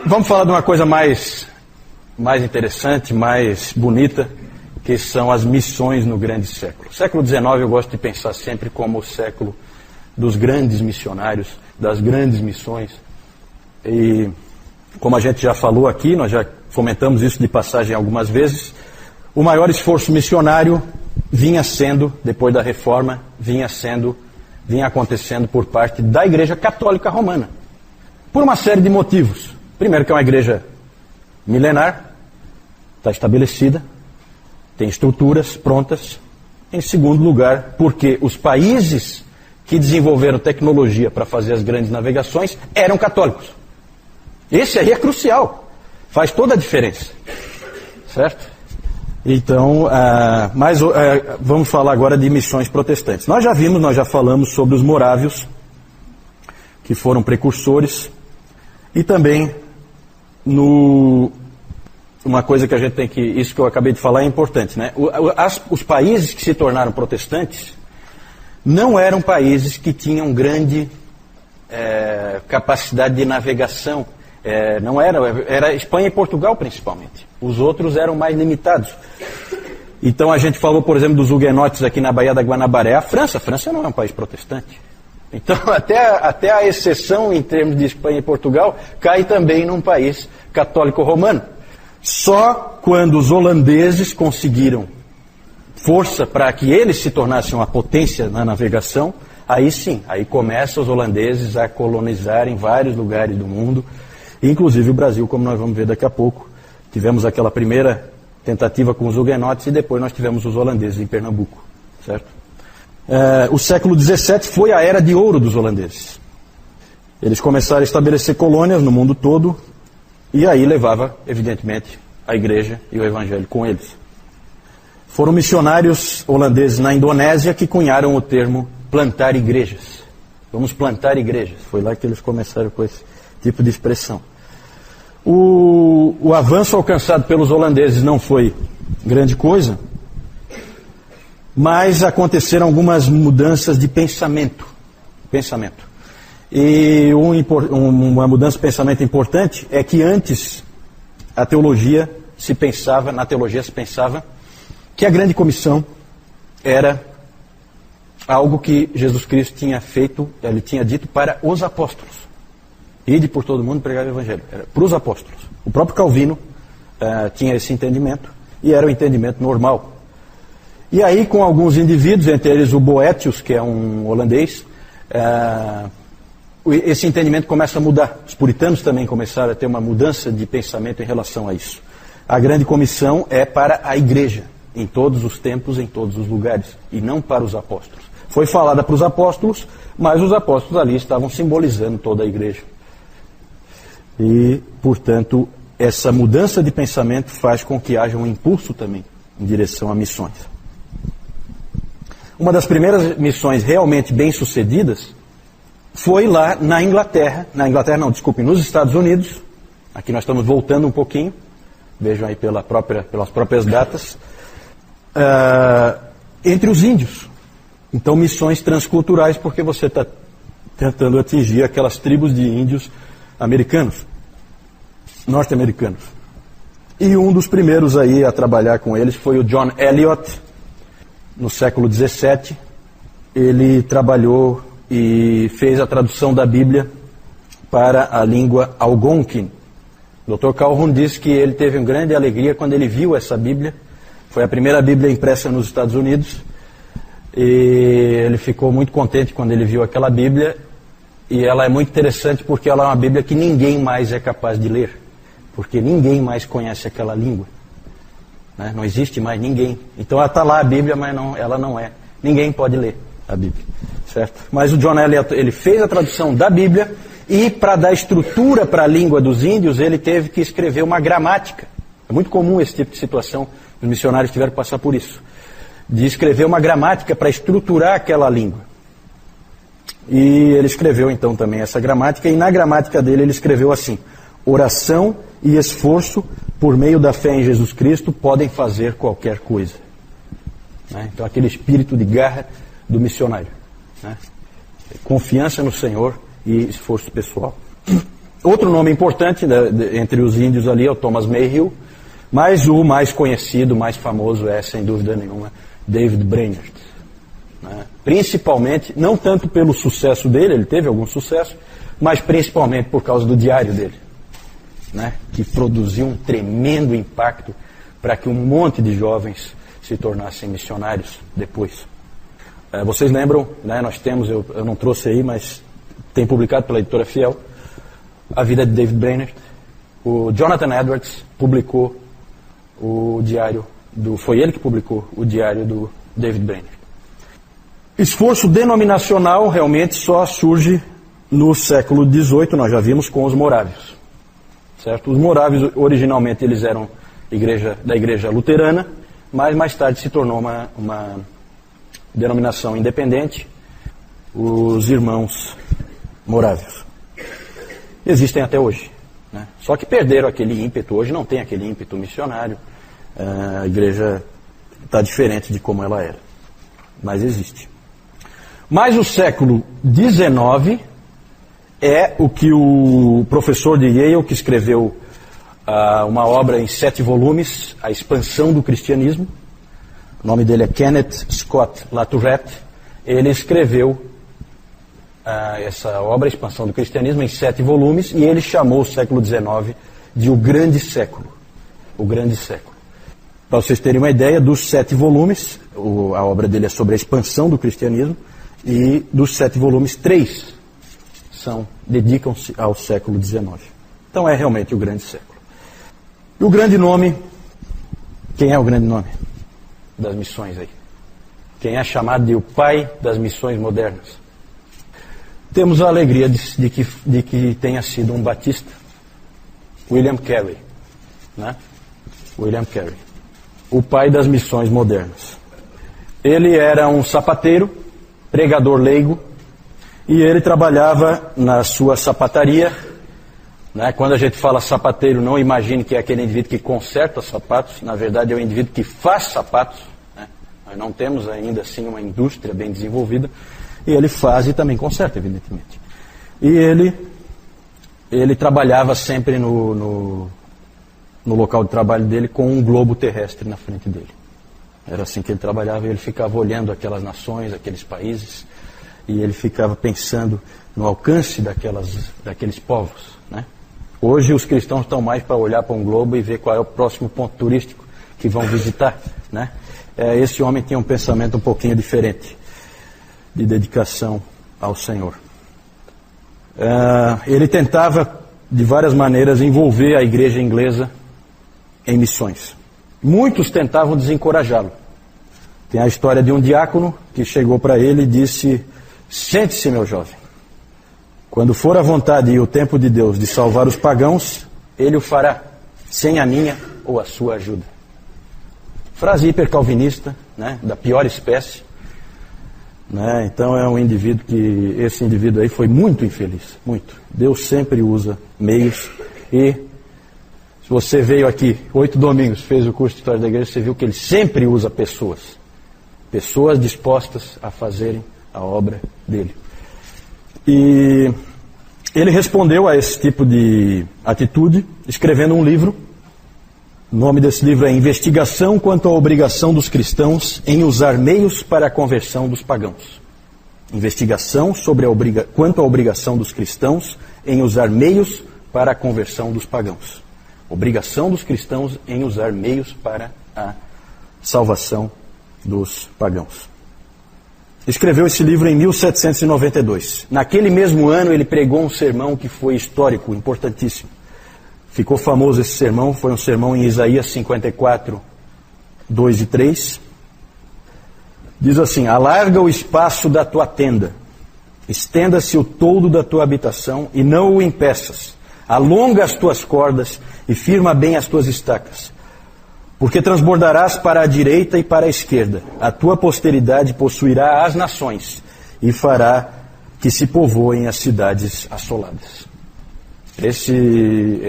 Vamos falar de uma coisa mais interessante, mais bonita, que são as missões no grande século. O século XIX eu gosto de pensar sempre como o século dos grandes missionários, das grandes missões. E como a gente já falou aqui, nós já comentamos isso de passagem algumas vezes, o maior esforço missionário vinha sendo, depois da Reforma, vinha acontecendo por parte da Igreja Católica Romana. Por uma série de motivos. Primeiro, que é uma igreja milenar, está estabelecida, tem estruturas prontas. Em segundo lugar, porque os países que desenvolveram tecnologia para fazer as grandes navegações eram católicos. Esse aí é crucial, faz toda a diferença, certo? Então, vamos falar agora de missões protestantes. Nós já falamos sobre os morávios, que foram precursores, e também uma coisa que a gente tem que, isso que eu acabei de falar é importante, né? Os países que se tornaram protestantes não eram países que tinham grande capacidade de navegação. Era Espanha e Portugal principalmente. Os outros eram mais limitados. Então a gente falou, por exemplo, dos huguenotes aqui na Baía da Guanabara. A França não é um país protestante. Então até a exceção em termos de Espanha e Portugal cai também num país católico romano. Só quando os holandeses conseguiram força para que eles se tornassem uma potência na navegação, aí sim, aí começam os holandeses a colonizarem vários lugares do mundo, inclusive o Brasil, como nós vamos ver daqui a pouco. Tivemos aquela primeira tentativa com os huguenotes e depois nós tivemos os holandeses em Pernambuco, certo? O século XVII foi a era de ouro dos holandeses. Eles começaram a estabelecer colônias no mundo todo e aí levava, evidentemente, a igreja e o evangelho com eles. Foram missionários holandeses na Indonésia que cunharam o termo plantar igrejas. Vamos plantar igrejas. Foi lá que eles começaram com esse tipo de expressão. O avanço alcançado pelos holandeses não foi grande coisa, mas aconteceram algumas mudanças de pensamento. E uma mudança de pensamento importante é que antes na teologia se pensava que a grande comissão era algo que Jesus Cristo tinha feito, ele tinha dito para os apóstolos. Ide por todo mundo pregar o evangelho. Era para os apóstolos. O próprio Calvino tinha esse entendimento e era o entendimento normal. E aí, com alguns indivíduos, entre eles o Boetius, que é um holandês, esse entendimento começa a mudar. Os puritanos também começaram a ter uma mudança de pensamento em relação a isso. A grande comissão é para a igreja, em todos os tempos, em todos os lugares, e não para os apóstolos. Foi falada para os apóstolos, mas os apóstolos ali estavam simbolizando toda a igreja. E, portanto, essa mudança de pensamento faz com que haja um impulso também em direção a missões. Uma das primeiras missões realmente bem-sucedidas foi lá na Inglaterra. Nos Estados Unidos. Aqui nós estamos voltando um pouquinho. Vejam aí pelas próprias datas. Entre os índios. Então, missões transculturais, porque você está tentando atingir aquelas tribos de índios norte-americanos. E um dos primeiros aí a trabalhar com eles foi o John Eliot, no século XVII. Ele trabalhou e fez a tradução da Bíblia para a língua Algonquin. O Dr. Calhoun disse que ele teve uma grande alegria quando ele viu essa Bíblia. Foi a primeira Bíblia impressa nos Estados Unidos. E ele ficou muito contente quando ele viu aquela Bíblia. E ela é muito interessante porque ela é uma Bíblia que ninguém mais é capaz de ler. Porque ninguém mais conhece aquela língua. Né? Não existe mais ninguém. Então ela está lá a Bíblia, mas ela não é. Ninguém pode ler a Bíblia. Certo? Mas o John Eliot, ele fez a tradução da Bíblia e para dar estrutura para a língua dos índios, ele teve que escrever uma gramática. É muito comum esse tipo de situação. Os missionários tiveram que passar por isso. De escrever uma gramática para estruturar aquela língua. E ele escreveu então também essa gramática, e na gramática dele ele escreveu assim: oração e esforço por meio da fé em Jesus Cristo podem fazer qualquer coisa. Né? Então aquele espírito de garra do missionário. Né? Confiança no Senhor e esforço pessoal. Outro nome importante entre os índios ali é o Thomas Mayhew, mas o mais conhecido, mais famoso é, sem dúvida nenhuma, David Brainerd. Né? Principalmente, não tanto pelo sucesso dele, ele teve algum sucesso, mas principalmente por causa do diário dele, né? Que produziu um tremendo impacto para que um monte de jovens se tornassem missionários depois. Vocês lembram, né, nós temos, eu não trouxe aí, mas tem publicado pela editora Fiel, a vida de David Brainerd. O Jonathan Edwards publicou o diário foi ele que publicou o diário do David Brainerd. Esforço denominacional realmente só surge no século XVIII, nós já vimos, com os morávios. Certo? Os morávios, originalmente, eles eram da igreja luterana, mas mais tarde se tornou uma denominação independente, os irmãos morávios. Existem até hoje. Né? Só que perderam aquele ímpeto, hoje não tem aquele ímpeto missionário, a igreja está diferente de como ela era, mas existe. Mas o século XIX é o que o professor de Yale, que escreveu uma obra em 7 volumes, A Expansão do Cristianismo, o nome dele é Kenneth Scott Latourette, ele escreveu essa obra, A Expansão do Cristianismo, em 7 volumes, e ele chamou o século XIX de o Grande Século. O Grande Século. Para vocês terem uma ideia, dos 7 volumes, a obra dele é sobre a expansão do cristianismo, e dos 7 volumes, 3 dedicam-se ao século XIX. Então é realmente o Grande Século. E o grande nome, quem é o grande nome das missões aí? Quem é chamado de o pai das missões modernas? Temos a alegria de que tenha sido um batista, William Carey, né? William Carey, o pai das missões modernas. Ele era um sapateiro, pregador leigo, e ele trabalhava na sua sapataria. Né? Quando a gente fala sapateiro, não imagine que é aquele indivíduo que conserta sapatos, na verdade é o indivíduo que faz sapatos. Né? Nós não temos ainda assim uma indústria bem desenvolvida, e ele faz e também conserta, evidentemente. E ele trabalhava sempre no local de trabalho dele com um globo terrestre na frente dele. Era assim que ele trabalhava, e ele ficava olhando aquelas nações, aqueles países, e ele ficava pensando no alcance daqueles povos. Né? Hoje os cristãos estão mais para olhar para um globo e ver qual é o próximo ponto turístico que vão visitar. Né? Esse homem tinha um pensamento um pouquinho diferente, de dedicação ao Senhor. Ele tentava, de várias maneiras, envolver a igreja inglesa em missões. Muitos tentavam desencorajá-lo. Tem a história de um diácono que chegou para ele e disse: sente-se, meu jovem. Quando for a vontade e o tempo de Deus de salvar os pagãos, Ele o fará, sem a minha ou a sua ajuda. Frase hipercalvinista, né, da pior espécie. Né, então é um indivíduo que, esse indivíduo aí foi muito infeliz, muito. Deus sempre usa meios, e se você veio aqui 8 domingos, fez o curso de História da Igreja, você viu que ele sempre usa pessoas dispostas a fazerem a obra dele. E ele respondeu a esse tipo de atitude escrevendo um livro. O nome desse livro é Investigação quanto à obrigação dos cristãos em usar meios para a conversão dos pagãos. Investigação quanto à obrigação dos cristãos em usar meios para a conversão dos pagãos. Obrigação dos cristãos em usar meios para a salvação dos pagãos. Escreveu esse livro em 1792. Naquele mesmo ano ele pregou um sermão que foi histórico, importantíssimo. Ficou famoso esse sermão, foi um sermão em Isaías 54, 2 e 3. Diz assim: alarga o espaço da tua tenda, estenda-se o toldo da tua habitação e não o impeças. Alonga as tuas cordas e firma bem as tuas estacas. Porque transbordarás para a direita e para a esquerda. A tua posteridade possuirá as nações e fará que se povoem as cidades assoladas. Esse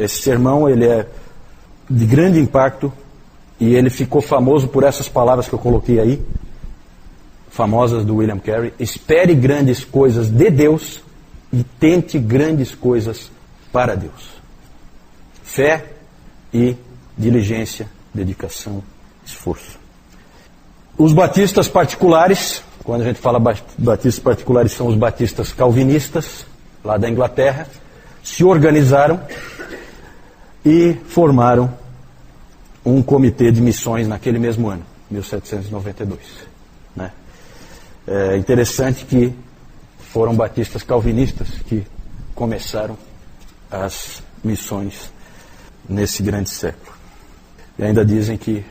sermão ele é de grande impacto, e ele ficou famoso por essas palavras que eu coloquei aí, famosas do William Carey: espere grandes coisas de Deus e tente grandes coisas para Deus. Fé e diligência, dedicação, esforço. Os batistas particulares, quando a gente fala batistas particulares, são os batistas calvinistas, lá da Inglaterra, se organizaram e formaram um comitê de missões naquele mesmo ano, 1792. Né? É interessante que foram batistas calvinistas que começaram as missões nesse grande século. E ainda dizem que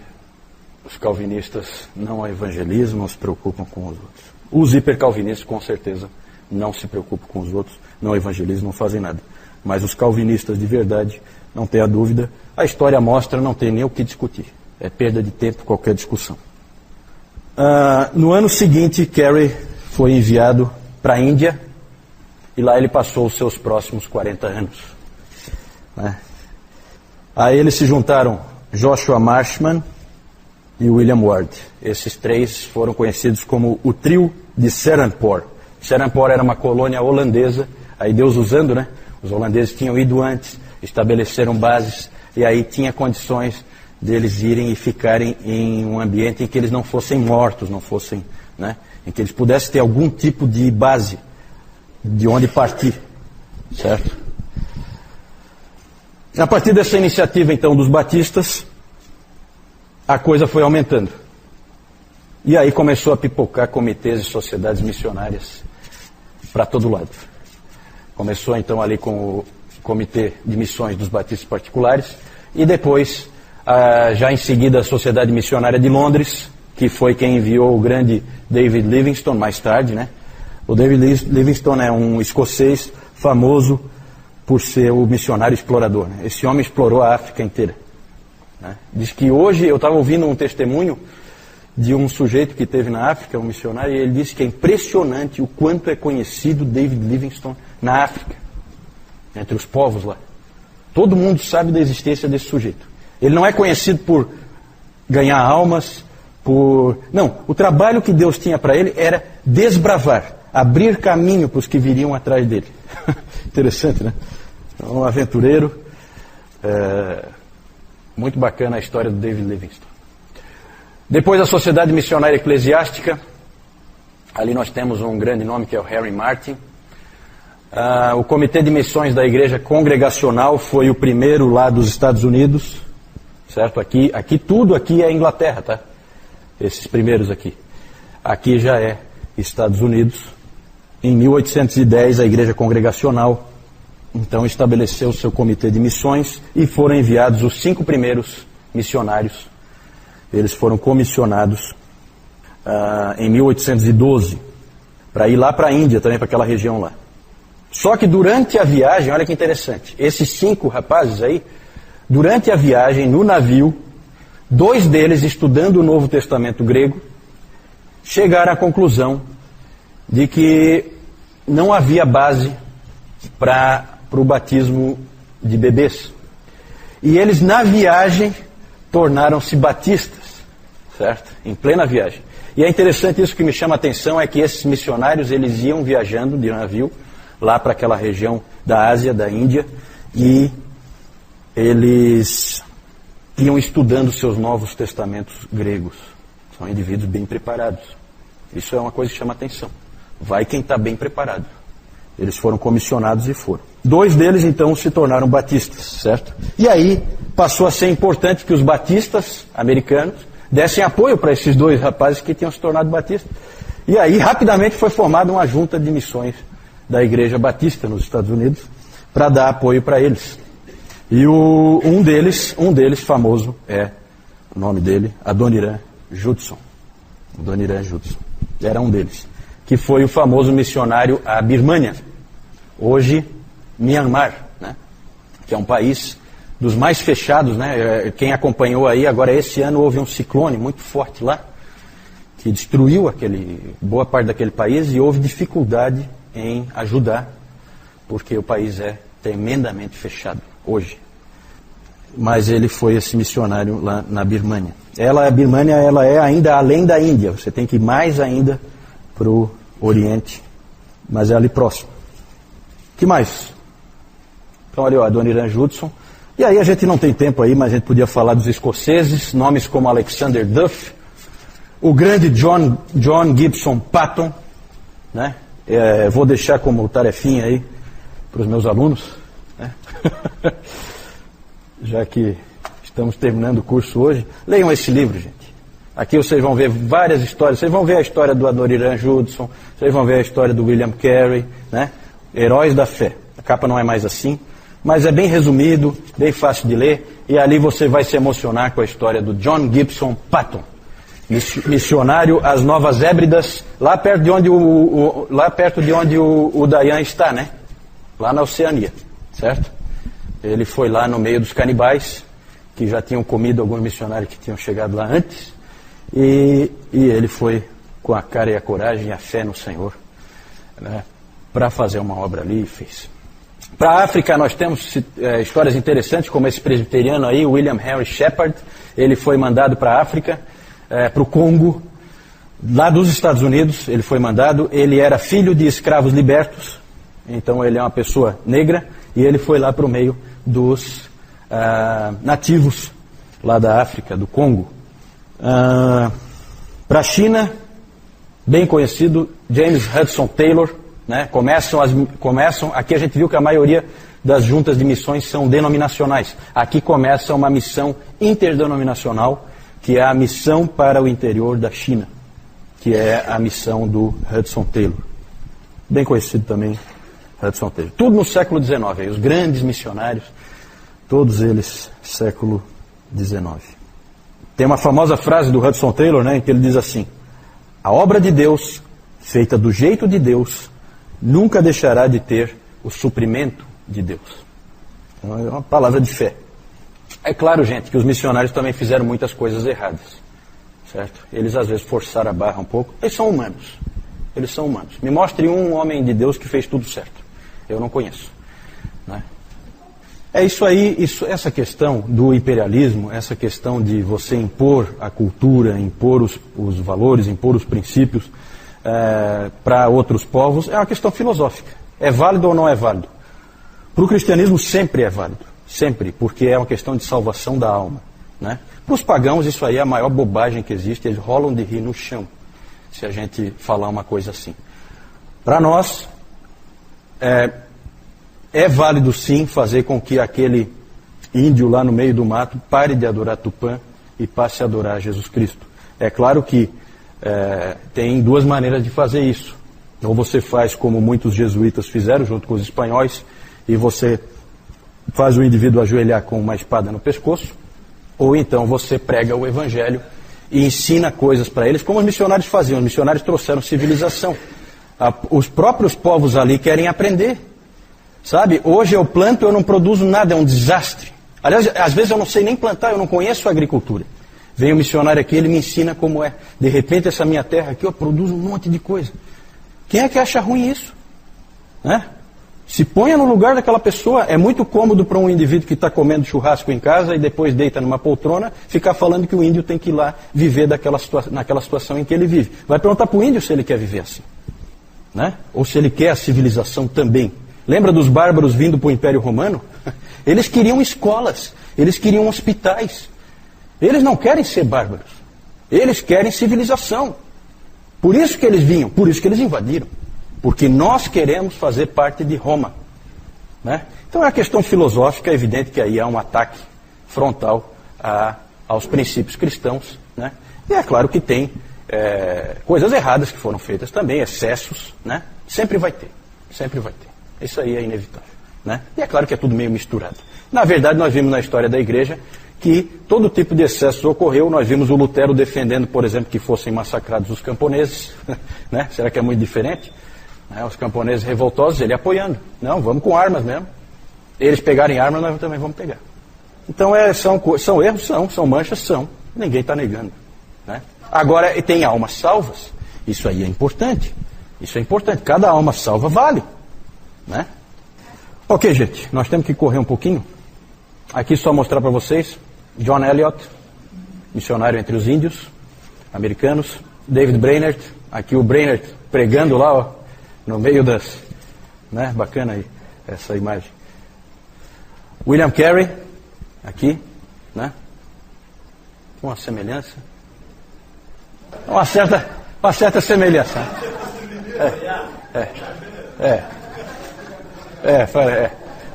os calvinistas não evangelizam, não se preocupam com os outros. Os hipercalvinistas, com certeza, não se preocupam com os outros, não evangelizam, não fazem nada. Mas os calvinistas de verdade, não tenha dúvida, a história mostra, não tem nem o que discutir. É perda de tempo qualquer discussão. No ano seguinte, Carey foi enviado para a Índia e lá ele passou os seus próximos 40 anos. Né? A ele se juntaram Joshua Marshman e William Ward. Esses três foram conhecidos como o trio de Serampore. Serampore era uma colônia holandesa, aí Deus usando, né? Os holandeses tinham ido antes, estabeleceram bases, e aí tinha condições deles irem e ficarem em um ambiente em que eles não fossem mortos, não fossem, né? Em que eles pudessem ter algum tipo de base de onde partir, certo? A partir dessa iniciativa, então, dos batistas, a coisa foi aumentando. E aí começou a pipocar comitês e sociedades missionárias para todo lado. Começou, então, ali com o Comitê de Missões dos Batistas Particulares e depois, já em seguida, a Sociedade Missionária de Londres, que foi quem enviou o grande David Livingstone, mais tarde, né? O David Livingstone é um escocês famoso por ser o missionário explorador. Né? Esse homem explorou a África inteira. Né? Diz que hoje, eu estava ouvindo um testemunho de um sujeito que teve na África, um missionário, e ele disse que é impressionante o quanto é conhecido David Livingstone na África, entre os povos lá. Todo mundo sabe da existência desse sujeito. Ele não é conhecido por ganhar almas, Não, o trabalho que Deus tinha para ele era desbravar, abrir caminho para os que viriam atrás dele. Interessante, né? Um aventureiro. Muito bacana a história do David Livingstone. Depois a Sociedade Missionária Eclesiástica. Ali nós temos um grande nome que é o Harry Martin. O Comitê de Missões da Igreja Congregacional foi o primeiro lá dos Estados Unidos. Certo? Aqui tudo aqui é Inglaterra, tá? Esses primeiros aqui. Aqui já é Estados Unidos. Em 1810 a Igreja Congregacional então estabeleceu o seu comitê de missões e foram enviados os 5 primeiros missionários. Eles foram comissionados em 1812 para ir lá para a Índia também, para aquela região lá. Só que durante a viagem, olha que interessante, esses 5 rapazes aí, durante a viagem no navio, 2 deles, estudando o Novo Testamento grego, chegaram à conclusão de que não havia base para o batismo de bebês. E eles, na viagem, tornaram-se batistas, certo? Em plena viagem. E é interessante isso, que me chama a atenção é que esses missionários, eles iam viajando de navio lá para aquela região da Ásia, da Índia, e eles iam estudando seus novos testamentos gregos. São indivíduos bem preparados. Isso é uma coisa que chama atenção. Vai quem está bem preparado. Eles foram comissionados e foram. 2 deles, então, se tornaram batistas, certo? E aí passou a ser importante que os batistas americanos dessem apoio para esses 2 rapazes que tinham se tornado batistas. E aí, rapidamente, foi formada uma junta de missões da Igreja Batista nos Estados Unidos para dar apoio para eles. E um deles famoso o nome dele, Adoniram Judson. Adoniram Judson. Era um deles. Que foi o famoso missionário à Birmânia. Hoje, Myanmar, né? Que é um país dos mais fechados, né? Quem acompanhou aí, agora esse ano houve um ciclone muito forte lá, que destruiu boa parte daquele país, e houve dificuldade em ajudar, porque o país é tremendamente fechado hoje. Mas ele foi esse missionário lá na Birmânia. A Birmânia ela é ainda além da Índia, você tem que ir mais ainda para o Oriente, mas é ali próximo. O que mais? Então, ali, ó, Adoniran Judson. E aí a gente não tem tempo aí, mas a gente podia falar dos escoceses, nomes como Alexander Duff, o grande John Gibson Patton, né? Vou deixar como tarefinha aí para os meus alunos, né? Já que estamos terminando o curso hoje. Leiam esse livro, gente. Aqui vocês vão ver várias histórias. Vocês vão ver a história do Adoniran Judson, vocês vão ver a história do William Carey, né? Heróis da fé. A capa não é mais assim, mas é bem resumido, bem fácil de ler, e ali você vai se emocionar com a história do John Gibson Patton, missionário às Novas Hébridas, lá perto de onde o Dayan está, né? Lá na Oceania, certo? Ele foi lá no meio dos canibais, que já tinham comido alguns missionários que tinham chegado lá antes, e ele foi com a cara e a coragem e a fé no Senhor, né, para fazer uma obra ali, e fez. Para a África nós temos histórias interessantes, como esse presbiteriano aí, William Henry Shepherd. Ele foi mandado para a África, para o Congo, lá dos Estados Unidos. Ele foi mandado, ele era filho de escravos libertos, então ele é uma pessoa negra, e ele foi lá para o meio dos nativos lá da África, do Congo. Para a China, bem conhecido, James Hudson Taylor, né? Começam, aqui a gente viu que a maioria das juntas de missões são denominacionais. Aqui começa uma missão interdenominacional, que é a missão para o interior da China, que é a missão do Hudson Taylor. Bem conhecido também, Hudson Taylor. Tudo no século XIX, aí, os grandes missionários, todos eles século XIX. Tem uma famosa frase do Hudson Taylor, né, em que ele diz assim: a obra de Deus, feita do jeito de Deus, nunca deixará de ter o suprimento de Deus. Então, é uma palavra de fé. É claro, gente, que os missionários também fizeram muitas coisas erradas, certo? Eles às vezes forçaram a barra um pouco. Eles são humanos. Eles são humanos. Me mostre um homem de Deus que fez tudo certo. Eu não conheço, né? É isso aí, essa questão do imperialismo, essa questão de você impor a cultura, impor os valores, impor os princípios para outros povos, é uma questão filosófica. É válido ou não é válido? Para o cristianismo sempre é válido, sempre, porque é uma questão de salvação da alma, né? Para os pagãos isso aí é a maior bobagem que existe, eles rolam de rir no chão, se a gente falar uma coisa assim. Para nós, é válido sim fazer com que aquele índio lá no meio do mato pare de adorar Tupã e passe a adorar Jesus Cristo. É claro que tem duas maneiras de fazer isso. Ou você faz como muitos jesuítas fizeram junto com os espanhóis, e você faz o indivíduo ajoelhar com uma espada no pescoço, ou então você prega o evangelho e ensina coisas para eles, como os missionários faziam. Os missionários trouxeram civilização. Os próprios povos ali querem aprender. Sabe, hoje eu planto, eu não produzo nada, é um desastre. Aliás, às vezes eu não sei nem plantar, eu não conheço a agricultura. Vem um missionário aqui, ele me ensina como é. De repente essa minha terra aqui, eu produzo um monte de coisa. Quem é que acha ruim isso? Né? Se ponha no lugar daquela pessoa. É muito cômodo para um indivíduo que está comendo churrasco em casa e depois deita numa poltrona, ficar falando que o índio tem que ir lá viver naquela situação em que ele vive. Vai perguntar para o índio se ele quer viver assim, né? Ou se ele quer a civilização também. Lembra dos bárbaros vindo para o Império Romano? Eles queriam escolas, eles queriam hospitais. Eles não querem ser bárbaros, eles querem civilização. Por isso que eles vinham, por isso que eles invadiram. Porque nós queremos fazer parte de Roma, né? Então é uma questão filosófica, é evidente que aí há um ataque frontal aos princípios cristãos, né? E é claro que tem coisas erradas que foram feitas também, excessos, né? Sempre vai ter, sempre vai ter. Isso aí é inevitável, né? E é claro que é tudo meio misturado. Na verdade, nós vimos na história da igreja que todo tipo de excesso ocorreu. Nós vimos o Lutero defendendo, por exemplo, que fossem massacrados os camponeses, né? Será que é muito diferente? Os camponeses revoltosos, ele apoiando. Não, vamos com armas mesmo. Eles pegarem armas, nós também vamos pegar. Então são erros, são manchas, são. Ninguém está negando, né? Agora, tem almas salvas. Isso aí é importante. Isso é importante. Cada alma salva vale, né? Ok, gente, nós temos que correr um pouquinho. Aqui só mostrar para vocês John Eliot, missionário entre os índios americanos. David Brainerd, aqui o Brainerd pregando lá, ó, no meio das, né? Bacana aí essa imagem. William Carey, aqui, né? Uma semelhança. Uma certa semelhança.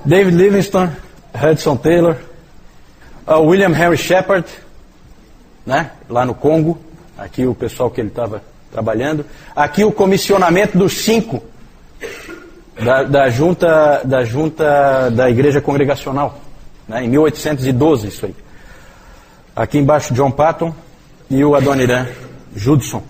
David Livingstone, Hudson Taylor, William Henry Shepard, né? Lá no Congo. Aqui o pessoal que ele estava trabalhando. Aqui o comissionamento dos 5 da junta da Igreja Congregacional, né? Em 1812 isso aí. Aqui embaixo John Patton e o Adoniran Judson.